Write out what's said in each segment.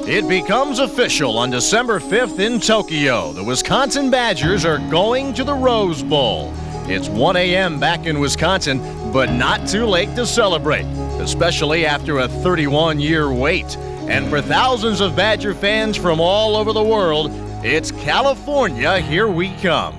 It becomes official on December 5th in Tokyo. The Wisconsin Badgers are going to the Rose Bowl. It's 1 a.m. back in Wisconsin, but not too late to celebrate, especially after a 31-year wait. And for thousands of Badger fans from all over the world, it's California, here we come.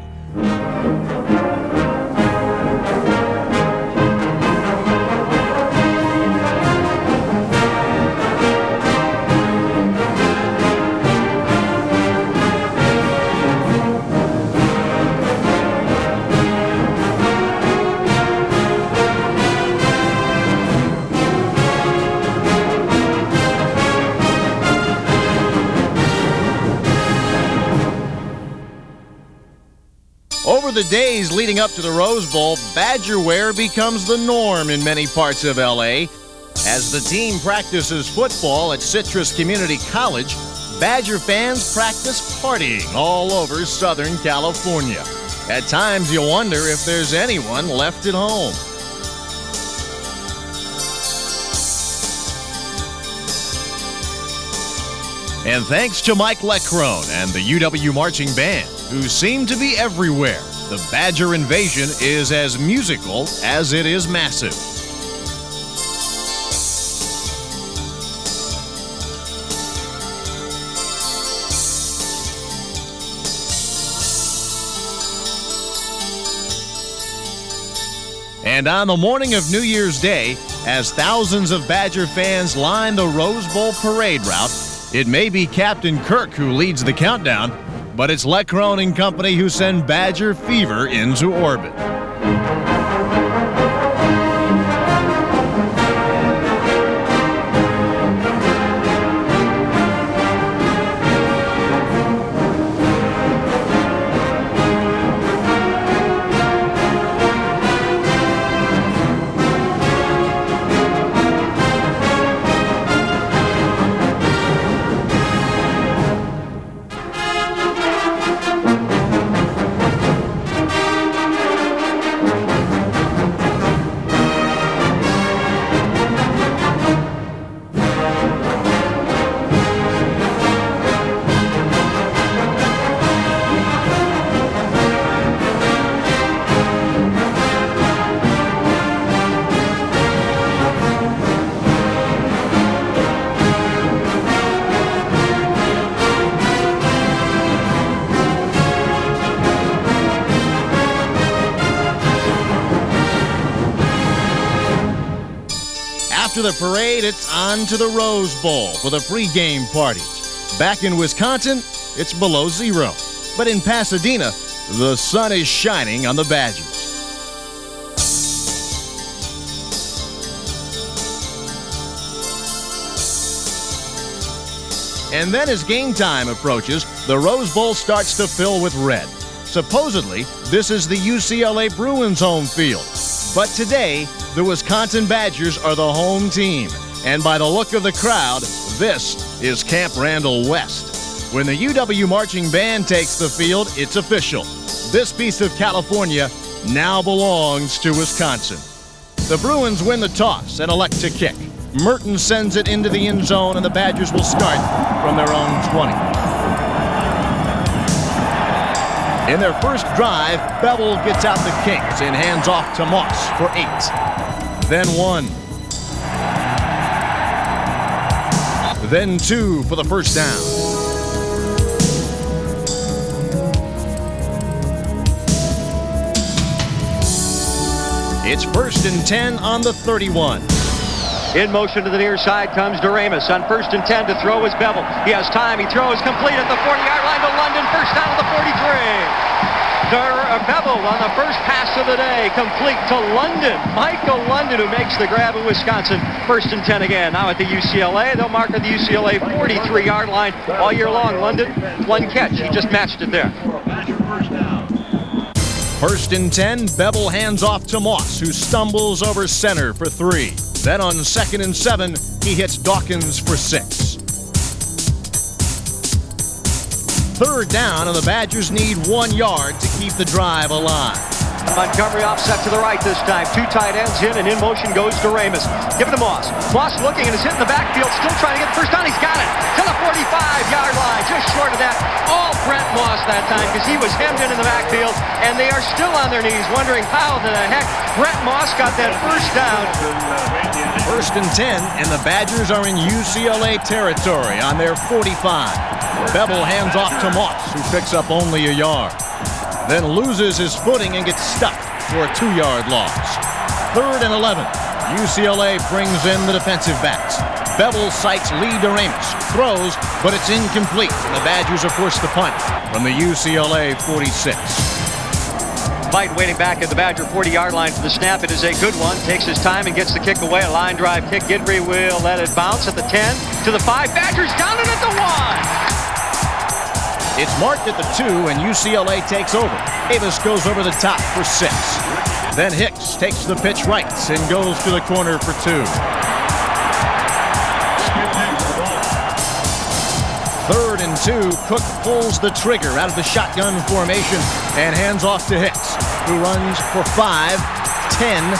Over the days leading up to the Rose Bowl, Badger wear becomes the norm in many parts of LA. As the team practices football at Citrus Community College, Badger fans practice partying all over Southern California. At times you wonder if there's anyone left at home. And thanks to Mike Leckrone and the UW Marching Band, who seem to be everywhere, the Badger invasion is as musical as it is massive. And on the morning of New Year's Day, as thousands of Badger fans line the Rose Bowl parade route, it may be Captain Kirk who leads the countdown, but it's Leckrone and company who send Badger fever into orbit. After the parade, it's on to the Rose Bowl for the pregame parties. Back in Wisconsin, it's below zero. But in Pasadena, the sun is shining on the Badgers. And then as game time approaches, the Rose Bowl starts to fill with red. Supposedly, this is the UCLA Bruins home field. But today, the Wisconsin Badgers are the home team. And by the look of the crowd, this is Camp Randall West. When the UW Marching Band takes the field, it's official. This piece of California now belongs to Wisconsin. The Bruins win the toss and elect to kick. Merton sends it into the end zone, and the Badgers will start from their own 20. In their first drive, Bevel gets out the kinks and hands off to Moss for 8. Then 1. Then 2 for the first down. It's 1st and 10 on the 31. In motion to the near side comes Doremus. On 1st and 10 to throw is Bevel. He has time. He throws complete at the 40-yard line to London. First down at the 43. Bevel on the first pass of the day, complete to London. Michael London, who makes the grab at Wisconsin. 1st and 10 again. Now at the UCLA. They'll mark at the UCLA 43-yard line all year long. London, one catch. He just matched it there. 1st and 10, Bevel hands off to Moss, who stumbles over center for 3. Then on 2nd and 7, he hits Dawkins for 6. 3rd down, and the Badgers need 1 yard to keep the drive alive. Montgomery offset to the right this time. Two tight ends in, and in motion goes Doremus. Give it to Moss. Moss looking and is hitting the backfield, still trying to get the first down. He's got it to the 45-yard line, just short of that. All Brent Moss that time because he was hemmed in the backfield, and they are still on their knees wondering how the heck Brent Moss got that first down. 1st and 10, and the Badgers are in UCLA territory on their 45. Bevel hands off to Moss, who picks up only a yard. Then loses his footing and gets stuck for a 2-yard loss. 3rd and 11. UCLA brings in the defensive backs. Bevel sights Lee Doremus, throws, but it's incomplete, and the Badgers are forced to punt from the UCLA 46. White waiting back at the Badger 40-yard line for the snap. It is a good one. Takes his time and gets the kick away. A line drive kick. Gidry will let it bounce at the 10 to the 5. Badgers down it at the 1. It's marked at the 2, and UCLA takes over. Davis goes over the top for 6. Then Hicks takes the pitch right and goes to the corner for 2. 3rd and 2, Cook pulls the trigger out of the shotgun formation and hands off to Hicks, who runs for 5, 10,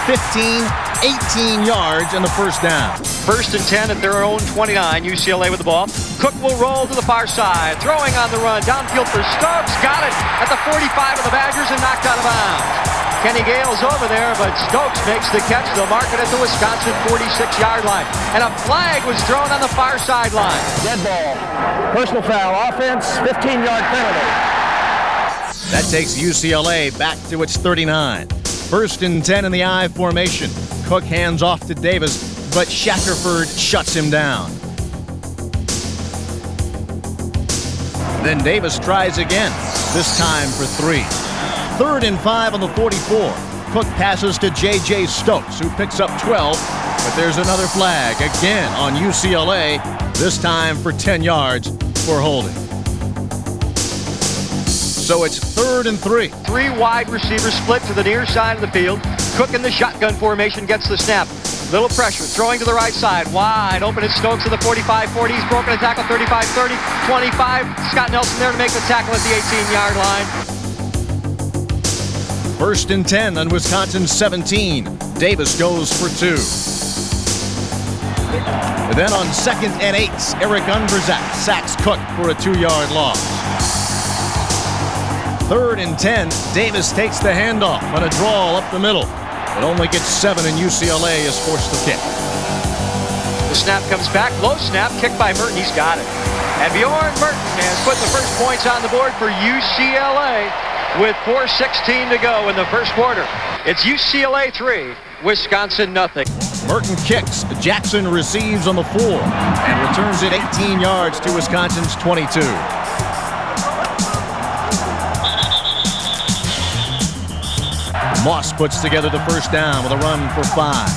15, 18 yards and the first down. 1st and 10 at their own 29. UCLA with the ball. Cook will roll to the far side, throwing on the run. Downfield for Stokes. Got it at the 45 of the Badgers and knocked out of bounds. Kenny Gale's over there, but Stokes makes the catch. They'll mark it at the Wisconsin 46-yard line. And a flag was thrown on the far sideline. Dead ball. Personal foul. Offense, 15-yard penalty. That takes UCLA back to its 39. 1st and 10 in the I formation. Cook hands off to Davis, but Shackerford shuts him down. Then Davis tries again, this time for 3. 3rd and 5 on the 44. Cook passes to J.J. Stokes, who picks up 12, but there's another flag again on UCLA, this time for 10 yards for holding. So it's 3rd and 3. 3 wide receivers split to the near side of the field. Cook in the shotgun formation gets the snap. Little pressure, throwing to the right side. Wide open, it's Stokes to the 45-40. He's broken a tackle, 35-30, 25. Scott Nelson there to make the tackle at the 18-yard line. 1st and 10 on Wisconsin 17. Davis goes for 2. Then on 2nd and 8, Eric Unverzak sacks Cook for a 2-yard loss. 3rd and 10, Davis takes the handoff on a draw up the middle, but only gets 7, and UCLA is forced to kick. The snap comes back, low snap, kicked by Merton, he's got it. And Bjorn Merton has put the first points on the board for UCLA with 4:16 to go in the first quarter. It's UCLA 3, Wisconsin nothing. Merton kicks, Jackson receives on the 4, and returns it 18 yards to Wisconsin's 22. Moss puts together the first down with a run for 5.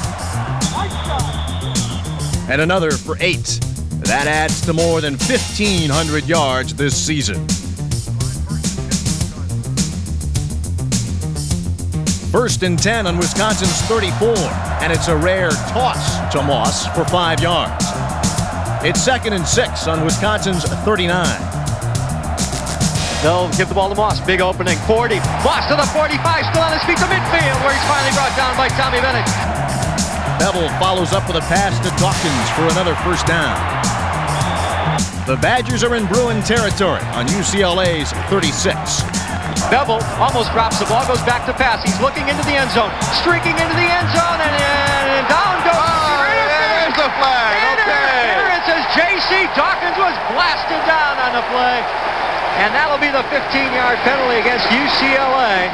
And another for 8. That adds to more than 1,500 yards this season. 1st and 10 on Wisconsin's 34, and it's a rare toss to Moss for 5 yards. It's 2nd and 6 on Wisconsin's 39. They'll give the ball to Moss. Big opening. 40. Moss to the 45. Still on his feet to midfield, where he's finally brought down by Tommy Bennett. Bevel follows up with a pass to Dawkins for another first down. The Badgers are in Bruin territory on UCLA's 36. Bevel almost drops the ball, goes back to pass. He's looking into the end zone, streaking into the end zone, and down goes. There's the flag. Here it says J.C. Dawkins was blasted down on the play. And that'll be the 15-yard penalty against UCLA.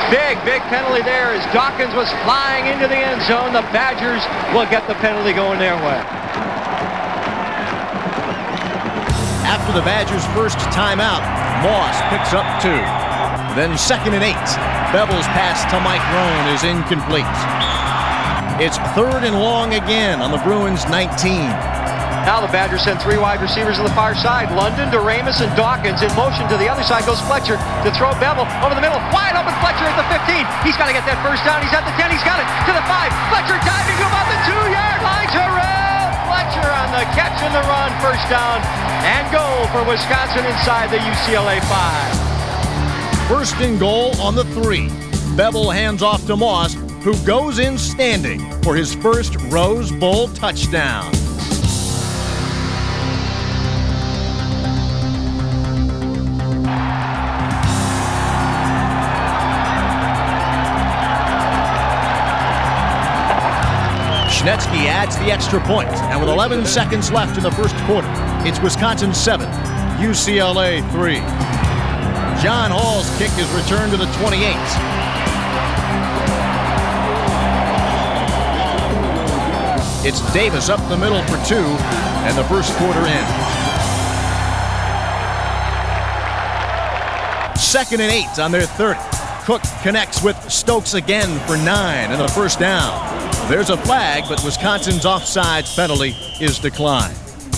Big penalty there as Dawkins was flying into the end zone. The Badgers will get the penalty going their way. After the Badgers' first timeout, Moss picks up 2. Then 2nd and 8. Bevel's pass to Mike Rohn is incomplete. It's 3rd and long again on the Bruins' 19. Now the Badgers send 3 wide receivers to the far side. London, Doremus, and Dawkins in motion. To the other side goes Fletcher to throw Bevel over the middle. Wide open Fletcher at the 15. He's got to get that first down. He's at the 10. He's got it to the 5. Fletcher diving to about the 2-yard line. Terrell Fletcher on the catch and the run. First down and goal for Wisconsin inside the UCLA 5. 1st and goal on the 3. Bevel hands off to Moss, who goes in standing for his first Rose Bowl touchdown. Schnetsky adds the extra point, and with 11 seconds left in the first quarter, it's Wisconsin 7, UCLA 3. John Hall's kick is returned to the 28. It's Davis up the middle for 2, and the first quarter ends. 2nd and 8 on their 30. Cook connects with Stokes again for 9 and the first down. There's a flag, but Wisconsin's offsides penalty is declined.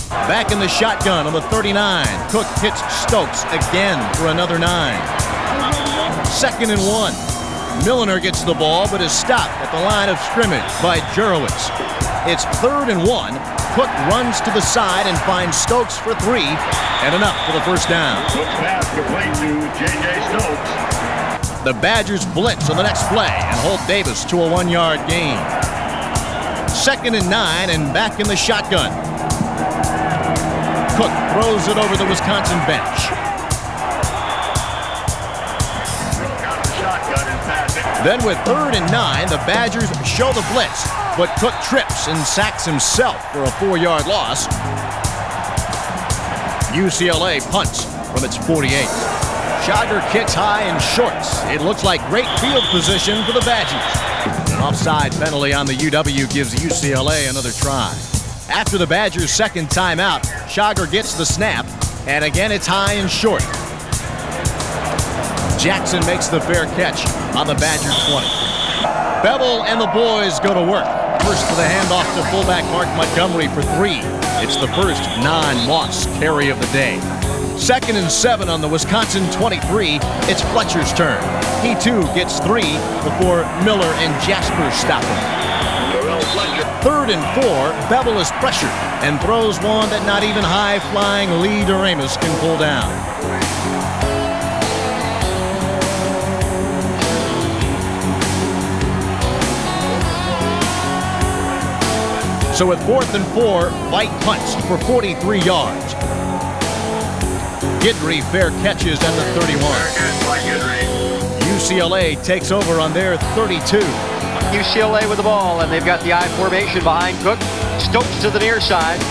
Back in the shotgun on the 39. Cook hits Stokes again for another 9. 2nd and 1. Milliner gets the ball, but is stopped at the line of scrimmage by Jurowitz. It's 3rd and 1. Cook runs to the side and finds Stokes for 3, and enough for the first down. Cook's pass complete to J.J. Stokes. The Badgers blitz on the next play and hold Davis to a 1-yard gain. 2nd and 9, and back in the shotgun. Cook throws it over the Wisconsin bench. Then with 3rd and 9, the Badgers show the blitz, but Cook trips and sacks himself for a 4-yard loss. UCLA punts from its 48. Shager kicks high and shorts. It looks like great field position for the Badgers. An offside penalty on the UW gives UCLA another try. After the Badgers' second timeout, Shager gets the snap, and again it's high and short. Jackson makes the fair catch on the Badger 20. Bevel and the boys go to work. First to the handoff to fullback Mark Montgomery for 3. It's the first non-Moss carry of the day. 2nd and 7 on the Wisconsin 23. It's Fletcher's turn. He too gets 3 before Miller and Jasper stop him. 3rd and 4. Bevel is pressured and throws one that not even high-flying Lee Doremus can pull down. So with 4th and 4, White punts for 43 yards. Guidry fair catches at the 31. UCLA takes over on their 32. UCLA with the ball, and they've got the I formation behind Cook. Stokes to the near side.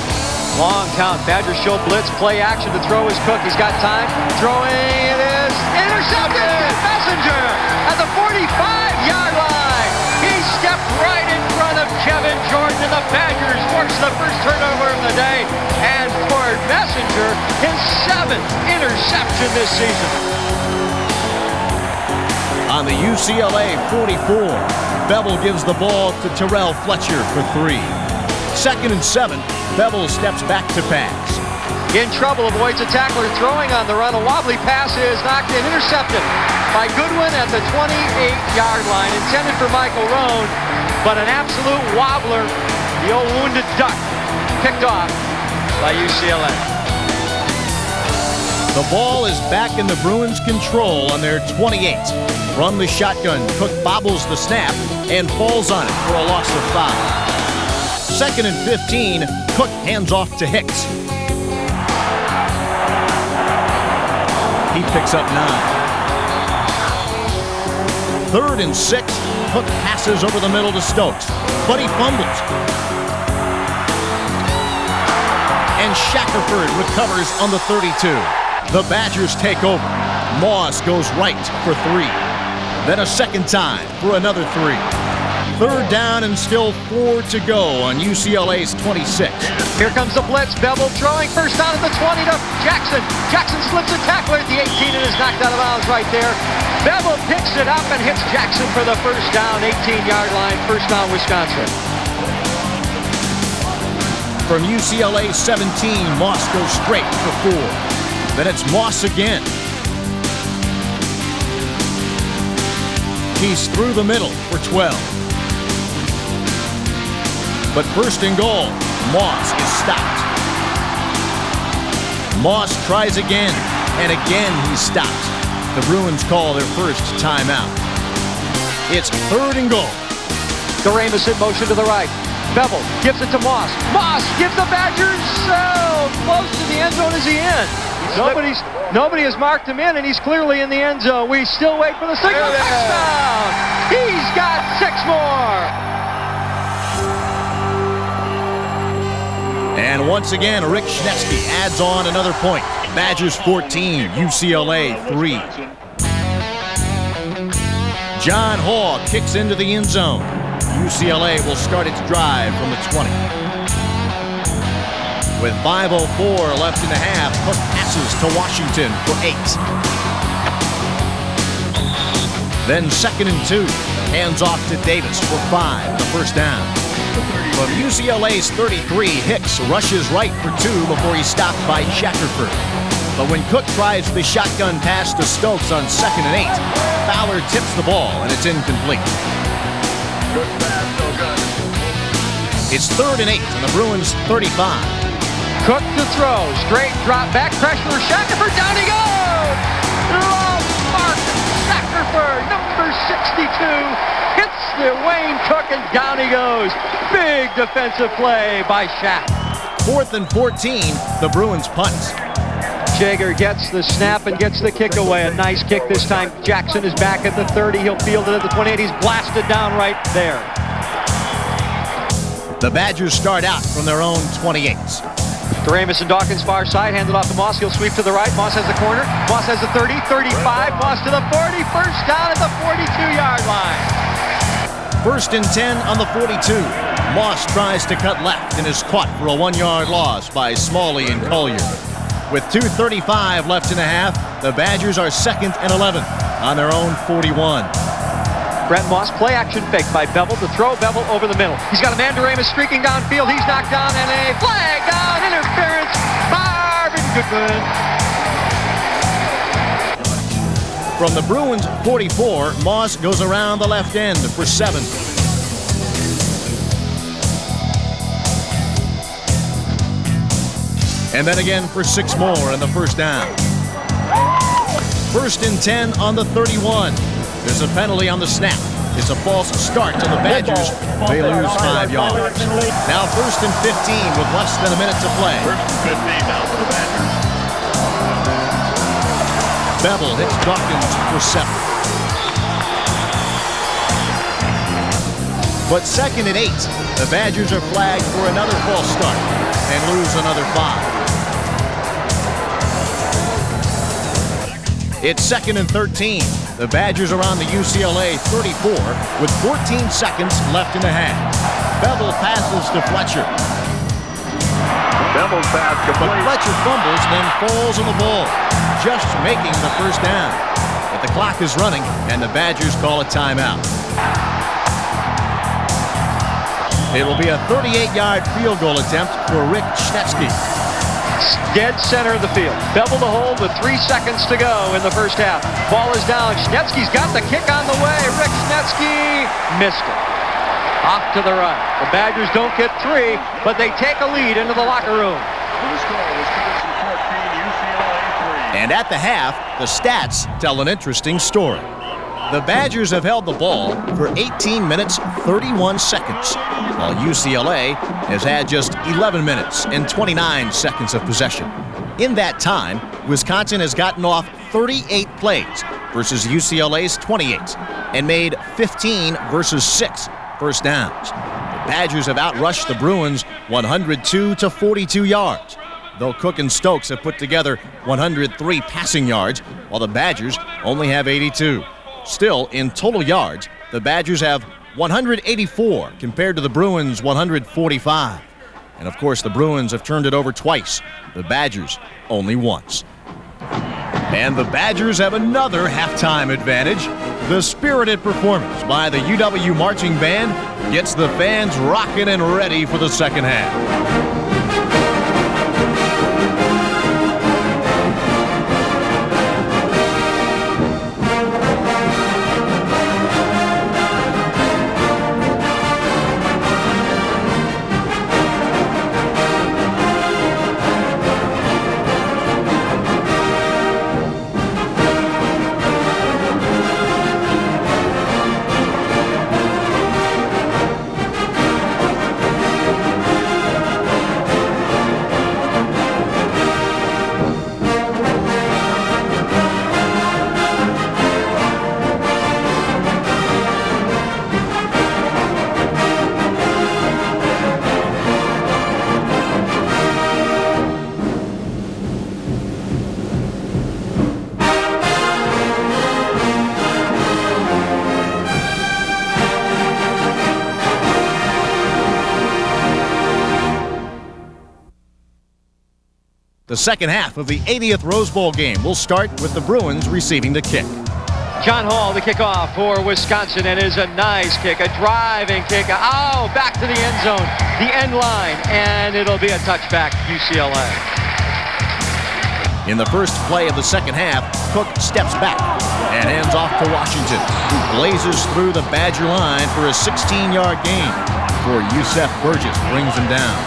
Long count. Badgers show blitz. Play action to throw is Cook. He's got time. Throwing. It is intercepted. Messenger at the 45-yard line. He stepped right in front of Kevin Jordan, and the Badgers force the first turnover of the day. And for Messenger, his 7th interception this season. On the UCLA 44, Bevel gives the ball to Terrell Fletcher for 3. 2nd and 7, Bevel steps back to pass. In trouble, avoids a tackler throwing on the run. A wobbly pass is knocked in, intercepted by Goodwin at the 28-yard line. Intended for Michael Rohn, but an absolute wobbler. The old wounded duck picked off by UCLA. The ball is back in the Bruins' control on their 28. From the shotgun, Cook bobbles the snap and falls on it for a loss of 5. 2nd and 15, Cook hands off to Hicks. He picks up 9. 3rd and 6, Cook passes over the middle to Stokes, but he fumbles. And Shackelford recovers on the 32. The Badgers take over. Moss goes right for 3. Then a second time for another 3. 3rd down and still 4 to go on UCLA's 26. Here comes the blitz. Bevel throwing first down at the 20 to Jackson. Jackson slips a tackler at the 18 and is knocked out of bounds right there. Bevel picks it up and hits Jackson for the first down, 18-yard line. First down, Wisconsin. From UCLA 17, Moss goes straight for 4. Then it's Moss again. He's through the middle for 12. But first and goal, Moss is stopped. Moss tries again, and again he's stopped. The Bruins call their first timeout. It's 3rd and goal. Doremus in motion to the right. Bevel gives it to Moss. Moss gives the Badgers so close to the end zone. Is he in? Nobody has marked him in, and he's clearly in the end zone. We still wait for the signal. Touchdown! He's got 6 more. And once again, Rick Schnetsky adds on another point. Badgers 14, UCLA 3. John Hall kicks into the end zone. UCLA will start its drive from the 20. With 5:04 left in the half, Cook passes to Washington for 8. Then 2nd and 2. Hands off to Davis for 5, the first down. From UCLA's 33, Hicks rushes right for 2 before he's stopped by Shackelford. But when Cook tries the shotgun pass to Stokes on 2nd and 8, Fowler tips the ball and it's incomplete. Good pass, no good. It's 3rd and 8 on the Bruins 35. Cook to throw. Straight drop back pressure. Shackelford, down he goes! Mark Shackelford, number 62, hits the Wayne Cook and down he goes. Big defensive play by Shaq. 4th and 14, the Bruins punt. Jager gets the snap and gets the kick away. A nice kick this time. Jackson is back at the 30. He'll field it at the 28. He's blasted down right there. The Badgers start out from their own 28s. Doremus and Dawkins far side, handed off to Moss. He'll sweep to the right. Moss has the corner. Moss has the 30, 35. Moss to the 40. First down at the 42-yard line. 1st and 10 on the 42. Moss tries to cut left and is caught for a 1-yard loss by Smalley and Collier. With 2:35 left in the half, the Badgers are 2nd and 11 on their own 41. Brent Moss, play action fake by Bevel to throw Bevel over the middle. He's got a man, Doremus, streaking downfield. He's knocked down and a flag down, interference, Marvin Goodwin. From the Bruins 44, Moss goes around the left end for 7. And then again for 6 more in the first down. 1st and 10 on the 31. There's a penalty on the snap. It's a false start to the Badgers. They lose 5 yards. Now 1st and 15 with less than a minute to play. 1st and 15 now for the Badgers. Bevel hits Dawkins for 7. But 2nd and 8, the Badgers are flagged for another false start and lose another 5. It's 2nd and 13. The Badgers are on the UCLA 34 with 14 seconds left in the half. Bevel passes to Fletcher. Bevel's pass But complete. Fletcher fumbles, then falls on the ball, just making the first down. But the clock is running, and the Badgers call a timeout. It will be a 38-yard field goal attempt for Rick Schnetsky. Dead center of the field. Bevel to hold with 3 seconds to go in the first half. Ball is down. Schnetsky's got the kick on the way. Rick Schnetsky missed it. Off to the right. The Badgers don't get 3, but they take a lead into the locker room. The score was Wisconsin 14, UCLA 3. And at the half, the stats tell an interesting story. The Badgers have held the ball for 18 minutes, 31 seconds, while UCLA has had just 11 minutes and 29 seconds of possession. In that time, Wisconsin has gotten off 38 plays versus UCLA's 28 and made 15 versus 6 first downs. The Badgers have outrushed the Bruins 102 to 42 yards, though Cook and Stokes have put together 103 passing yards, while the Badgers only have 82. Still, in total yards, the Badgers have 184 compared to the Bruins' 145. And of course, the Bruins have turned it over twice, the Badgers only once. And the Badgers have another halftime advantage. The spirited performance by the UW Marching Band gets the fans rocking and ready for the second half. The second half of the 80th Rose Bowl game will start with the Bruins receiving the kick. John Hall, the kickoff for Wisconsin. It is a nice kick, a driving kick. Oh, back to the end zone, the end line, and it'll be a touchback, UCLA. In the first play of the second half, Cook steps back and hands off to Washington, who blazes through the Badger line for a 16-yard gain before Yusef Burgess brings him down.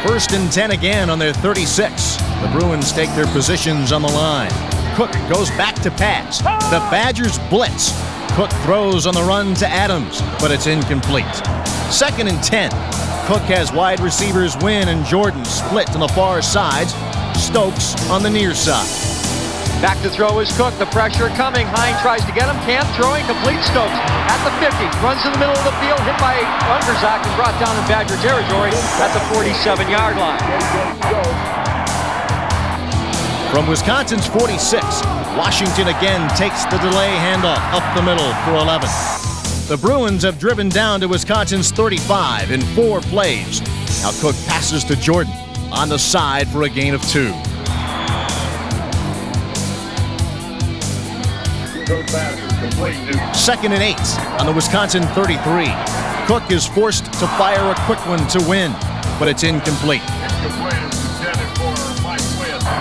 1st and 10 again on their 36. The Bruins take their positions on the line. Cook goes back to pass. The Badgers blitz. Cook throws on the run to Adams, but it's incomplete. 2nd and 10. Cook has wide receivers Wynn and Jordan split on the far sides. Stokes on the near side. Back to throw is Cook. The pressure coming. Hine tries to get him. Can't throw. Incomplete. Stokes at the 50. Runs to the middle of the field. Hit by Underzak and brought down in Badger territory at the 47-yard line. From Wisconsin's 46, Washington again takes the delay handoff up the middle for 11. The Bruins have driven down to Wisconsin's 35 in 4 plays. Now Cook passes to Jordan on the side for a gain of 2. Second and 8 on the Wisconsin 33. Cook is forced to fire a quick one to Win, but it's incomplete.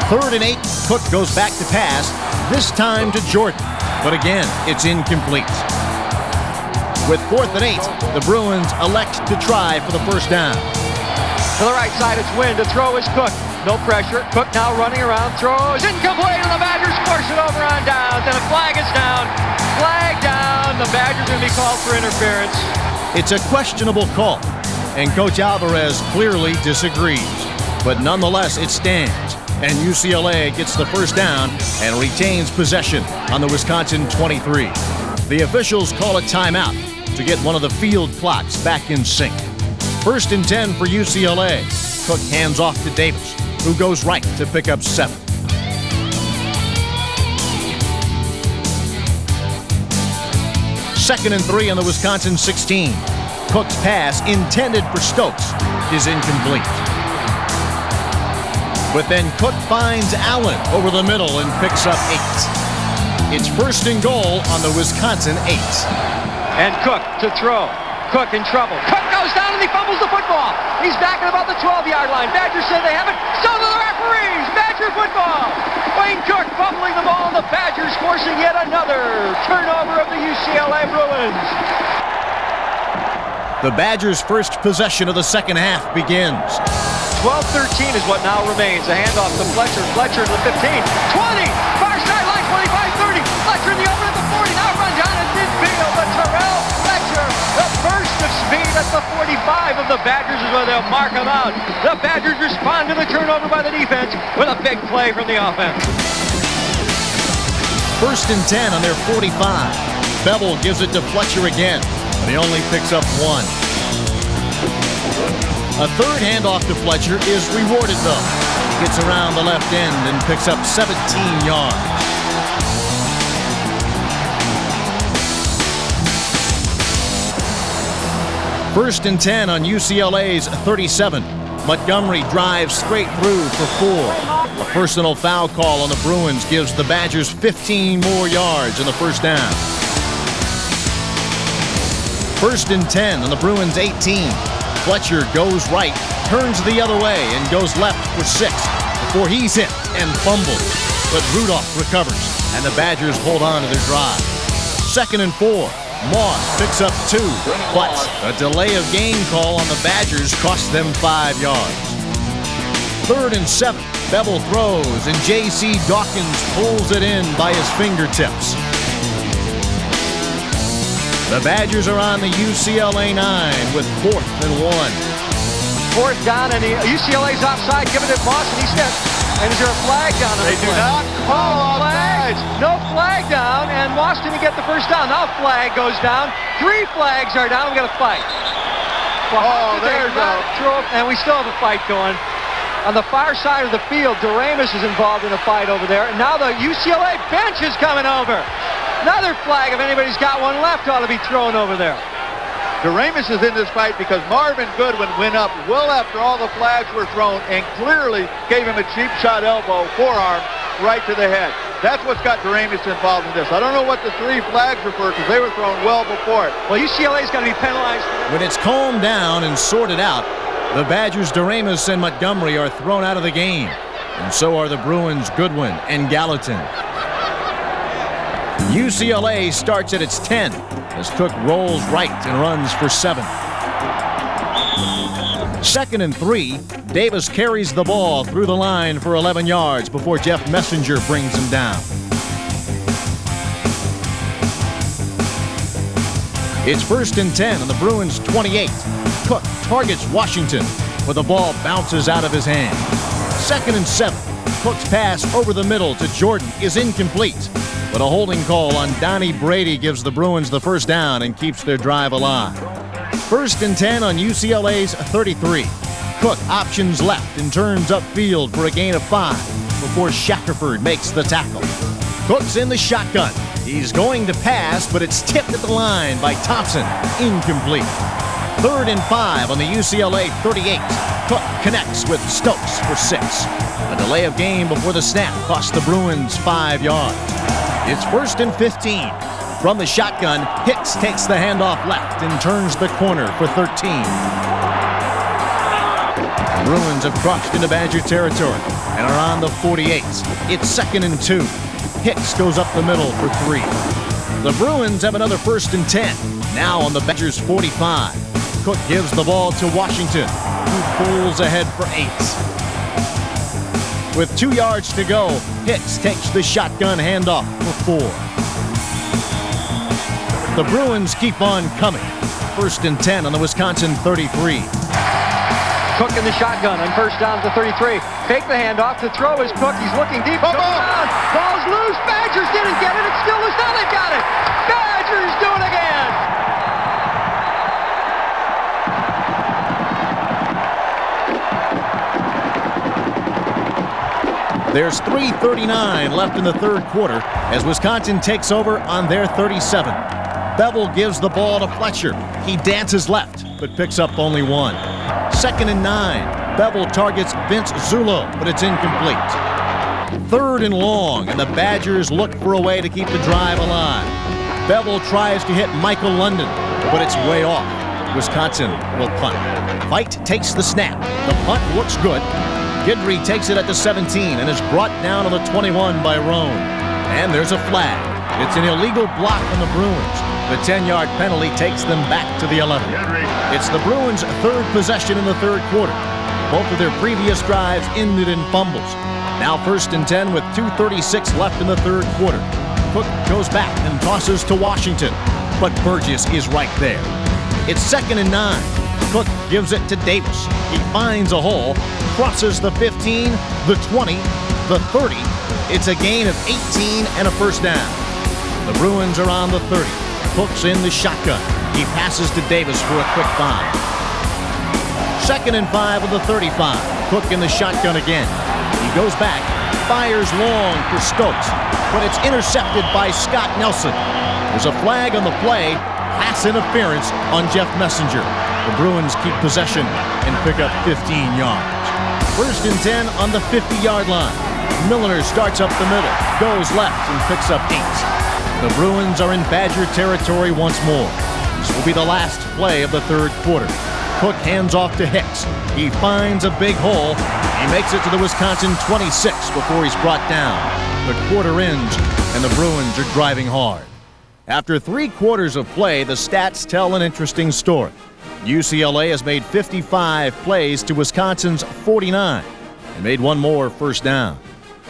3rd and 8, Cook goes back to pass, this time to Jordan, but again, it's incomplete. With 4th and 8, the Bruins elect to try for the first down. To the right side, it's Wynn. To throw is Cook. No pressure. Cook now running around. Throws incomplete, and the Badgers force it over on downs. And a flag is down. Flag down. The Badgers going to be called for interference. It's a questionable call, and Coach Alvarez clearly disagrees. But nonetheless, it stands, and UCLA gets the first down and retains possession on the Wisconsin 23. The officials call a timeout to get one of the field clocks back in sync. 1st and 10 for UCLA. Cook hands off to Davis, who goes right to pick up 7. 2nd and 3 on the Wisconsin 16. Cook's pass, intended for Stokes, is incomplete. But then Cook finds Allen over the middle and picks up 8. It's 1st and goal on the Wisconsin 8. And Cook to throw. Cook in trouble. Cook goes down and he fumbles the football. He's back at about the 12-yard line. Badgers say they have it. So do the referees. Badger football. Wayne Cook fumbling the ball. The Badgers forcing yet another turnover of the UCLA Bruins. The Badgers' first possession of the second half begins. 12-13 is what now remains. A handoff to Fletcher. Fletcher to the 15. 20. Far sideline. 25-30. Fletcher in the open at the 40. Now run down at midfield. But Terrell Fletcher, the burst of speed at the 45 of the Badgers is where they'll mark him out. The Badgers respond to the turnover by the defense with a big play from the offense. 1st and 10 on their 45. Bevel gives it to Fletcher again, but he only picks up 1. A 3rd handoff to Fletcher is rewarded, though. He gets around the left end and picks up 17 yards. First and 10 on UCLA's 37. Montgomery drives straight through for 4. A personal foul call on the Bruins gives the Badgers 15 more yards in the first down. 1st and 10 on the Bruins 18. Fletcher goes right, turns the other way, and goes left for 6 before he's hit and fumbled. But Rudolph recovers, and the Badgers hold on to their drive. 2nd and 4. Moss picks up 2, but a delay of game call on the Badgers cost them 5 yards. 3rd and 7. Bevel throws, and J.C. Dawkins pulls it in by his fingertips. The Badgers are on the UCLA 9 with 4th and 1. 4th down, and UCLA's offside, giving it Moss, and he steps. And is there a flag down on the play? They do not call offside. No flag down, and Moss didn't get the first down. Now flag goes down. 3 flags are down. We've got a fight. Well, there's and we still have a fight going. On the far side of the field, Doremus is involved in a fight over there. And now the UCLA bench is coming over. Another flag, if anybody's got one left, ought to be thrown over there. Doremus is in this fight because Marvin Goodwin went up well after all the flags were thrown and clearly gave him a cheap shot elbow, forearm, right to the head. That's what's got Doremus involved in this. I don't know what the 3 flags were for because they were thrown well before it. Well, UCLA's going to be penalized. When it's calmed down and sorted out, the Badgers' Doremus and Montgomery are thrown out of the game. And so are the Bruins' Goodwin and Gallatin. UCLA starts at its 10 as Cook rolls right and runs for 7. 2nd and 3, Davis carries the ball through the line for 11 yards before Jeff Messenger brings him down. It's 1st and 10 on the Bruins' 28. Cook targets Washington, but the ball bounces out of his hand. 2nd and 7. Cook's pass over the middle to Jordan is incomplete, but a holding call on Donnie Brady gives the Bruins the first down and keeps their drive alive. 1st and 10 on UCLA's 33. Cook options left and turns upfield for a gain of 5 before Shackelford makes the tackle. Cook's in the shotgun. He's going to pass, but it's tipped at the line by Thompson. Incomplete. 3rd and 5 on the UCLA 38. Cook connects with Stokes for 6. A delay of game before the snap cost the Bruins 5 yards. It's 1st and 15. From the shotgun, Hicks takes the handoff left and turns the corner for 13. The Bruins have crossed into Badger territory and are on the 48. It's 2nd and 2. Hicks goes up the middle for 3. The Bruins have another 1st and 10. Now on the Badgers' 45. Cook gives the ball to Washington, who pulls ahead for 8. With 2 yards to go, Hicks takes the shotgun handoff for 4. The Bruins keep on coming. 1st and 10 on the Wisconsin 33. Cook in the shotgun on 1st down to 33. Take the handoff to throw is Cook. He's looking deep. Ball's loose. Badgers didn't get it. It's still loose. Now they've got it. Badgers do it again. There's 3:39 left in the 3rd quarter as Wisconsin takes over on their 37. Bevel gives the ball to Fletcher. He dances left, but picks up only 1. 2nd and 9. Bevel targets Vince Zullo, but it's incomplete. 3rd and long, and the Badgers look for a way to keep the drive alive. Bevel tries to hit Michael London, but it's way off. Wisconsin will punt. Veit takes the snap. The punt looks good. Guidry takes it at the 17 and is brought down on the 21 by Roan. And there's a flag. It's an illegal block on the Bruins. The 10-yard penalty takes them back to the 11. It's the Bruins' 3rd possession in the 3rd quarter. Both of their previous drives ended in fumbles. Now 1st and 10 with 2:36 left in the 3rd quarter. Cook goes back and tosses to Washington, but Burgess is right there. It's 2nd and 9. Cook gives it to Davis. He finds a hole, crosses the 15, the 20, the 30. It's a gain of 18 and a first down. The Bruins are on the 30. Cook's in the shotgun. He passes to Davis for a quick 5. 2nd and 5 of the 35. Cook in the shotgun again. He goes back, fires long for Stokes, but it's intercepted by Scott Nelson. There's a flag on the play, pass interference on Jeff Messenger. The Bruins keep possession and pick up 15 yards. 1st and 10 on the 50-yard line. Milner starts up the middle, goes left and picks up 8. The Bruins are in Badger territory once more. This will be the last play of the 3rd quarter. Cook hands off to Hicks. He finds a big hole. He makes it to the Wisconsin 26 before he's brought down. The quarter ends, and the Bruins are driving hard. After 3 quarters of play, the stats tell an interesting story. UCLA has made 55 plays to Wisconsin's 49 and made 1 more first down.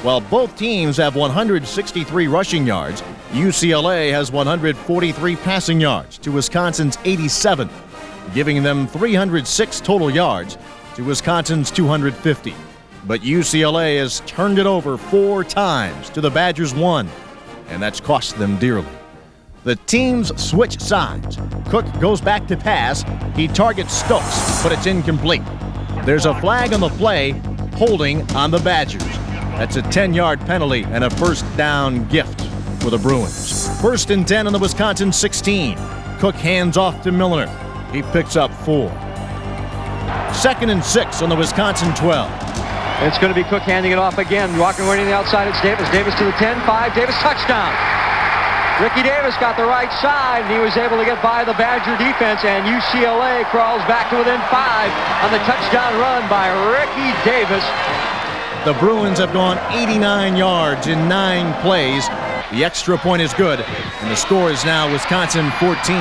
While both teams have 163 rushing yards, UCLA has 143 passing yards to Wisconsin's 87, giving them 306 total yards to Wisconsin's 250. But UCLA has turned it over 4 times to the Badgers' 1, and that's cost them dearly. The teams switch sides. Cook goes back to pass. He targets Stokes, but it's incomplete. There's a flag on the play, holding on the Badgers. That's a 10-yard penalty and a first down gift for the Bruins. 1st and 10 on the Wisconsin 16. Cook hands off to Milner. He picks up 4. 2nd and 6 on the Wisconsin 12. It's going to be Cook handing it off again. Walking away to the outside, it's Davis. Davis to the 10, 5. Davis, touchdown. Ricky Davis got the right side, and he was able to get by the Badger defense, and UCLA crawls back to within 5 on the touchdown run by Ricky Davis. The Bruins have gone 89 yards in 9 plays. The extra point is good, and the score is now Wisconsin 14,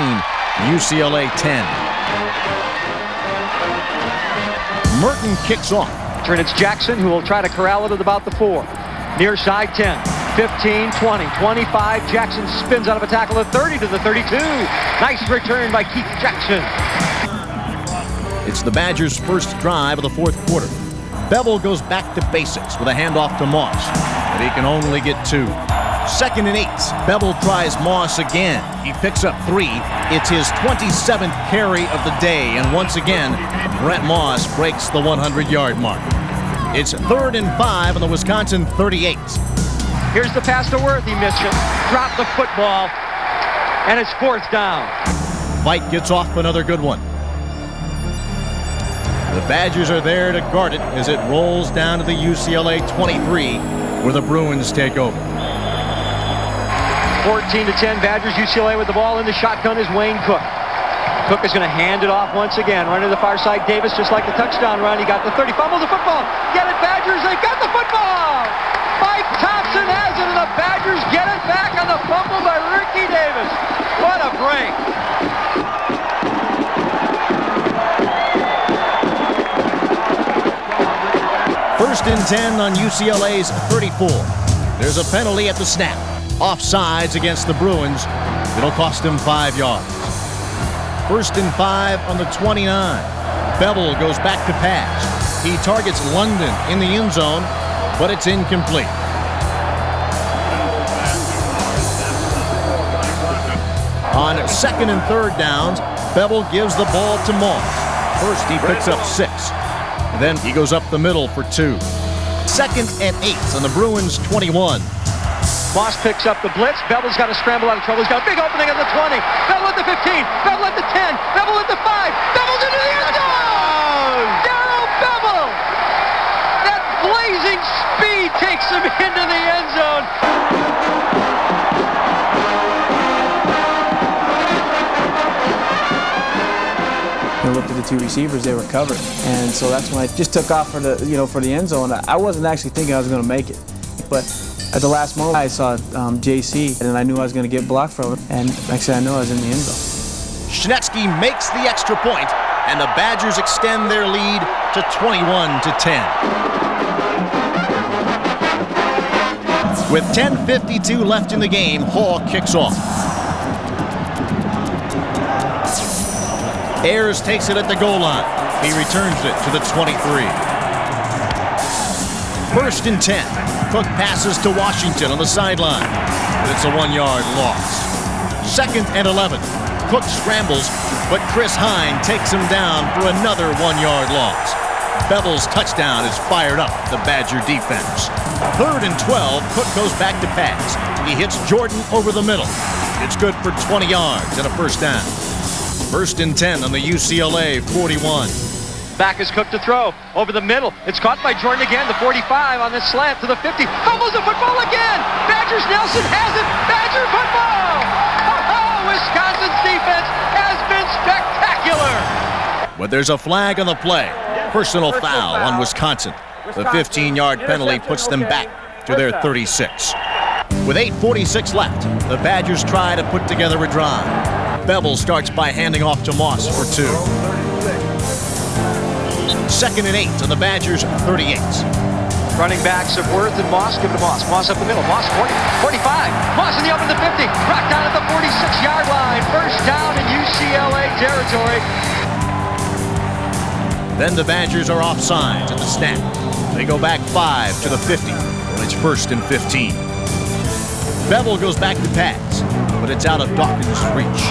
UCLA 10. Merton kicks off. Turn it's Jackson, who will try to corral it at about the 4. Near side 10, 15, 20, 25. Jackson spins out of a tackle at 30 to the 32. Nice return by Keith Jackson. It's the Badgers' first drive of the 4th quarter. Bevel goes back to basics with a handoff to Moss, but he can only get 2. 2nd and 8. Bevel tries Moss again. He picks up 3. It's his 27th carry of the day, and once again, Brent Moss breaks the 100-yard mark. It's 3rd and 5 on the Wisconsin 38. Here's the pass to Worth. He missed it. Dropped the football, and it's 4th down. Veit gets off another good one. The Badgers are there to guard it as it rolls down to the UCLA 23, where the Bruins take over. 14 to 10, Badgers. UCLA with the ball in the shotgun is Wayne Cook. Cook is going to hand it off once again. Running to the far side, Davis, just like the touchdown run. He got the 30, fumbles the football. Get it, Badgers, they've got the football! Mike Thompson has it, and the Badgers get it back on the fumble by Ricky Davis. What a break. First and 10 on UCLA's 34. There's a penalty at the snap. Offsides against the Bruins. It'll cost him 5 yards. 1st and 5 on the 29. Bevel goes back to pass. He targets London in the end zone, but it's incomplete. On 2nd and 3rd downs, Bevel gives the ball to Moss. First, he picks up 6. Then he goes up the middle for 2. 2nd and 8 on the Bruins 21. Moss picks up the blitz. Bevel's got to scramble out of trouble. He's got a big opening at the 20. Bevel at the 15. Bevel at the 10. Bevel at the 5. Bevel's into the end zone! Darrell Bevel! That blazing speed takes him into the end zone. I looked at the 2 receivers; they were covered, and so that's when I just took off for the, for the end zone. I wasn't actually thinking I was going to make it, but at the last moment I saw JC, and I knew I was going to get blocked from him, and next thing I know, I was in the end zone. Schnetsky makes the extra point, and the Badgers extend their lead to 21 to 10. With 10:52 left in the game, Hall kicks off. Ayers takes it at the goal line. He returns it to the 23. 1st and 10. Cook passes to Washington on the sideline, but it's a 1-yard loss. 2nd and 11. Cook scrambles, but Chris Hine takes him down for another 1-yard loss. Bevel's touchdown is fired up the Badger defense. 3rd and 12. Cook goes back to pass. He hits Jordan over the middle. It's good for 20 yards and a 1st down. 1st and 10 on the UCLA 41. Back is Cook to throw. Over the middle. It's caught by Jordan again. The 45 on this slant to the 50. Fumbles the football again. Badgers Nelson has it. Badger football. Oh, Wisconsin's defense has been spectacular. But there's a flag on the play. Personal foul on Wisconsin. The 15-yard penalty puts them back to their 36. With 8:46 left, the Badgers try to put together a drive. Bevel starts by handing off to Moss for 2. 2nd and 8 on the Badgers 38. Running backs of Worth and Moss. Give it to Moss. Moss up the middle. Moss 40, 45. Moss in the open to 50. Rocked down at the 46-yard line. 1st down in UCLA territory. Then the Badgers are offsides at the snap. They go back 5 to the 50 when it's 1st and 15. Bevel goes back to pass, but it's out of Dawkins' reach.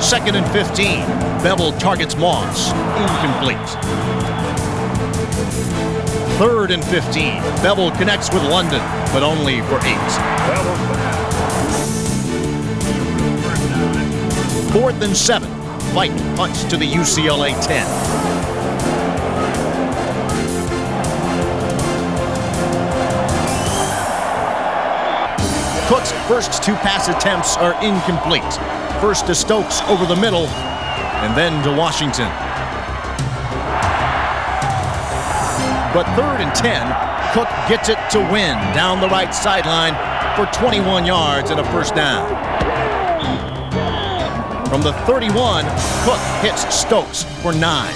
2nd and 15. Bevel targets Moss. Incomplete. 3rd and 15. Bevel connects with London, but only for 8. 4th and 7. White punts to the UCLA 10. Cook's first 2 pass attempts are incomplete. First to Stokes over the middle, and then to Washington. But 3rd and 10, Cook gets it to Wynn down the right sideline for 21 yards and a first down. From the 31, Cook hits Stokes for 9.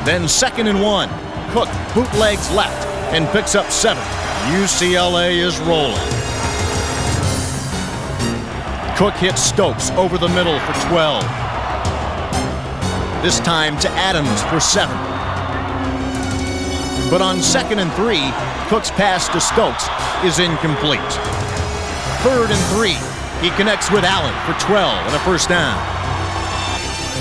Then 2nd and 1, Cook bootlegs left and picks up 7. UCLA is rolling. Cook hits Stokes over the middle for 12. This time to Adams for 7. But on 2nd and 3, Cook's pass to Stokes is incomplete. 3rd and 3, he connects with Allen for 12 and a first down.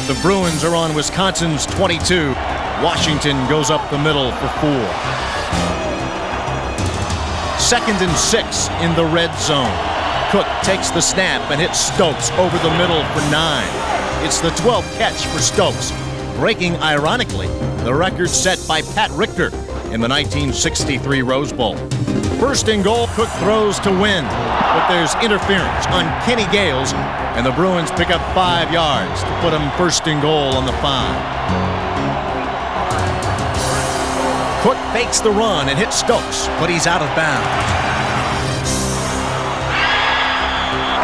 The Bruins are on Wisconsin's 22. Washington goes up the middle for 4. 2nd and 6 in the red zone. Cook takes the snap and hits Stokes over the middle for 9. It's the 12th catch for Stokes, breaking, ironically, the record set by Pat Richter in the 1963 Rose Bowl. 1st and goal, Cook throws to Wynn, but there's interference on Kenny Gales, and the Bruins pick up 5 yards to put him 1st and goal on the 5. Cook fakes the run and hits Stokes, but he's out of bounds.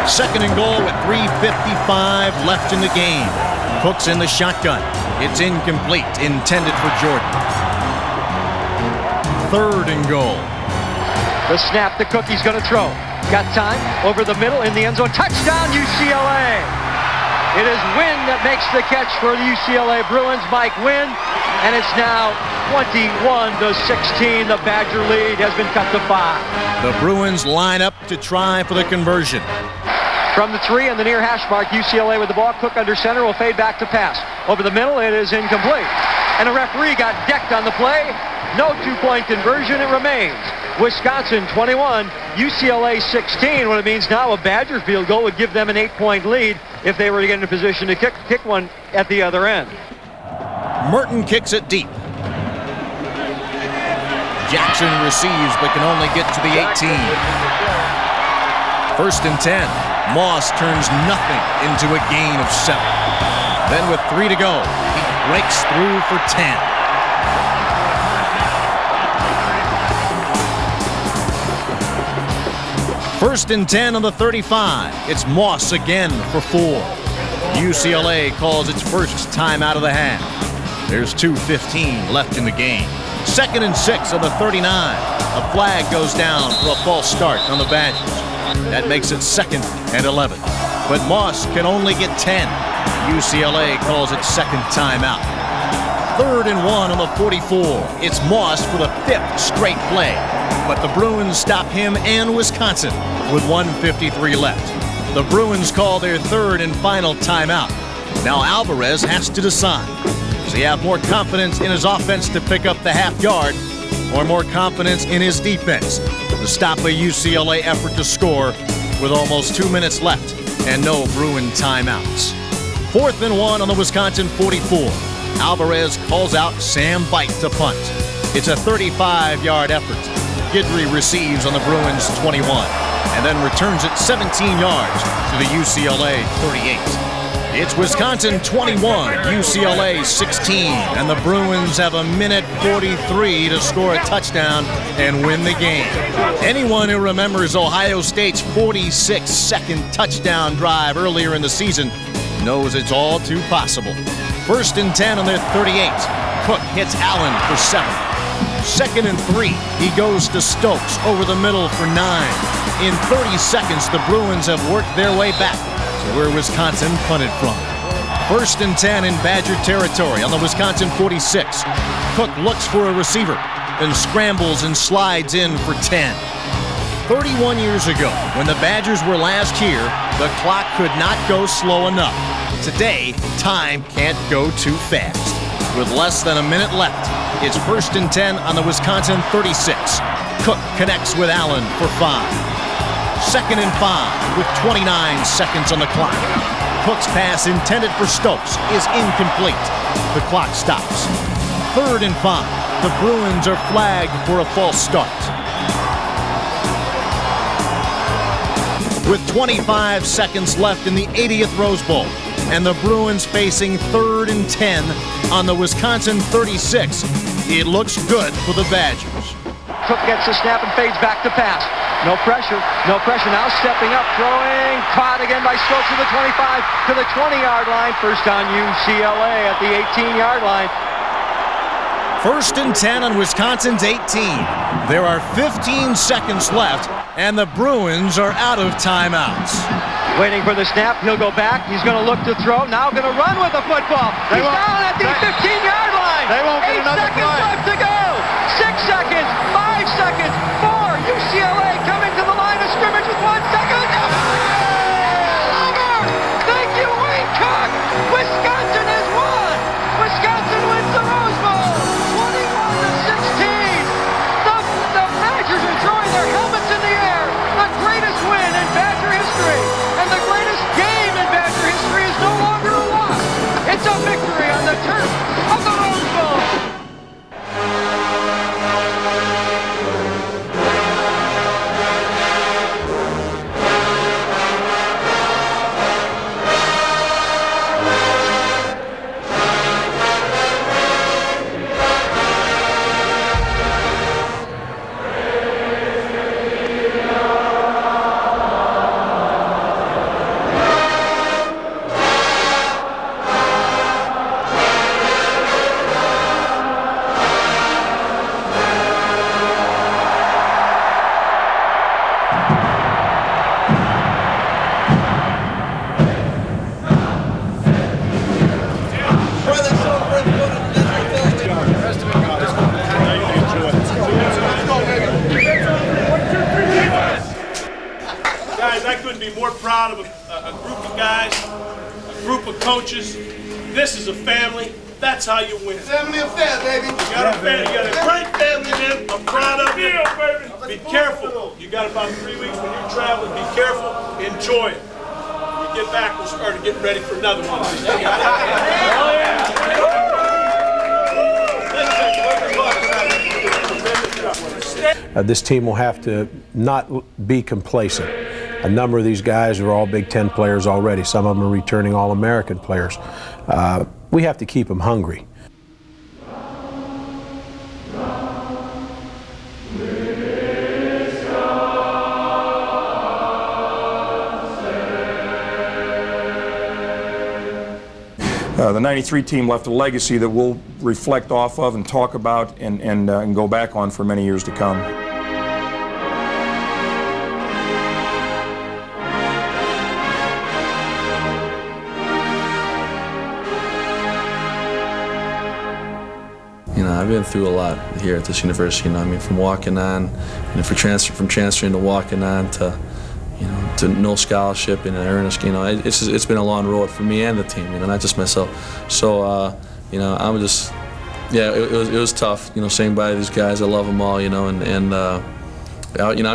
2nd and goal with 3:55 left in the game. Cook's in the shotgun. It's incomplete, intended for Jordan. 3rd and goal. The snap to Cook, he's going to throw. Got time, over the middle, in the end zone. Touchdown, UCLA! It is Wynn that makes the catch for the UCLA Bruins, Mike Wynn, and it's now 21-16. The Badger lead has been cut to 5. The Bruins line up to try for the conversion. From the 3 and the near hash mark, UCLA with the ball. Cook under center will fade back to pass. Over the middle, it is incomplete. And the referee got decked on the play. No 2-point conversion, it remains. Wisconsin 21, UCLA 16, what it means now a Badger field goal would give them an 8-point lead if they were to get in a position to kick one at the other end. Merton kicks it deep. Jackson receives but can only get to the 18. 1st and 10. Moss turns nothing into a gain of 7. Then with 3 to go, he breaks through for 10. First and 10 on the 35. It's Moss again for 4. UCLA calls its first time out of the half. There's 2:15 left in the game. 2nd and 6 on the 39. A flag goes down for a false start on the Badgers. That makes it 2nd and 11. But Moss can only get 10. UCLA calls its 2nd timeout. 3rd and 1 on the 44. It's Moss for the 5th straight play. But the Bruins stop him and Wisconsin with 1:53 left. The Bruins call their 3rd and final timeout. Now Alvarez has to decide. Does he have more confidence in his offense to pick up the half yard, or more confidence in his defense to stop a UCLA effort to score with almost 2 minutes left and no Bruin timeouts? 4th and 1 on the Wisconsin 44. Alvarez calls out Sam Bite to punt. It's a 35-yard effort. Guidry receives on the Bruins 21 and then returns it 17 yards to the UCLA 38. It's Wisconsin 21, UCLA 16, and the Bruins have 1:43 to score a touchdown and win the game. Anyone who remembers Ohio State's 46-second touchdown drive earlier in the season knows it's all too possible. 1st and 10 on their 38. Cook hits Allen for 7. 2nd and 3. He goes to Stokes over the middle for 9. In 30 seconds, the Bruins have worked their way back to where Wisconsin punted from. 1st and 10 in Badger territory on the Wisconsin 46. Cook looks for a receiver, then scrambles and slides in for 10. 31 years ago, when the Badgers were last here, the clock could not go slow enough. Today, time can't go too fast. With less than a minute left, it's 1st and 10 on the Wisconsin 36. Cook connects with Allen for 5. 2nd and 5 with 29 seconds on the clock. Cook's pass intended for Stokes is incomplete. The clock stops. 3rd and 5. The Bruins are flagged for a false start. With 25 seconds left in the 80th Rose Bowl, and the Bruins facing 3rd and 10 on the Wisconsin 36, it looks good for the Badgers. Cook gets the snap and fades back to pass. No pressure, no pressure. Now stepping up, throwing, caught again by Stokes to the 25, to the 20-yard line. First on UCLA at the 18-yard line. 1st and 10 on Wisconsin's 18. There are 15 seconds left, and the Bruins are out of timeouts. Waiting for the snap, he'll go back, he's going to look to throw, now going to run with the football. He's down at the 15-yard line. They won't get another 8 seconds play. left to go. 6 seconds, 5 seconds, 4. UCLA coming to the line of scrimmage with 1 second. Thank you, Wayne Cook. Wisconsin has won. Wisconsin wins the Rose Bowl, 21-16. The Badgers are throwing their helmets in the air. The greatest win in Badger history, and the greatest game in Badger history is no longer a loss. It's a victory on the turf of the Rose Bowl. Guys, I couldn't be more proud of a group of guys, a group of coaches. This is a family. That's how you win. Family affair, baby. You got a great family, man. I'm proud of you. Be careful. You got about 3 weeks when you're traveling. Be careful. Enjoy it. When you get back, we'll start getting ready for another one. This team will have to not be complacent. A number of these guys are all Big Ten players already. Some of them are returning All-American players. We have to keep them hungry. The 93 team left a legacy that we'll reflect off of and talk about and go back on for many years to come. You know, I've been through a lot here at this university. You know, I mean, from walking on, from transferring to walking on to, to no scholarship and earnest. It's been a long road for me and the team. Not just myself. So, I'm just, it was tough. Saying bye to these guys. I love them all. I'm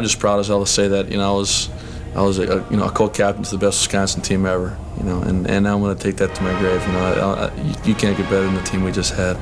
just proud as hell to say that. I was a co-captain to the best Wisconsin team ever. And now I'm going to take that to my grave. You can't get better than the team we just had.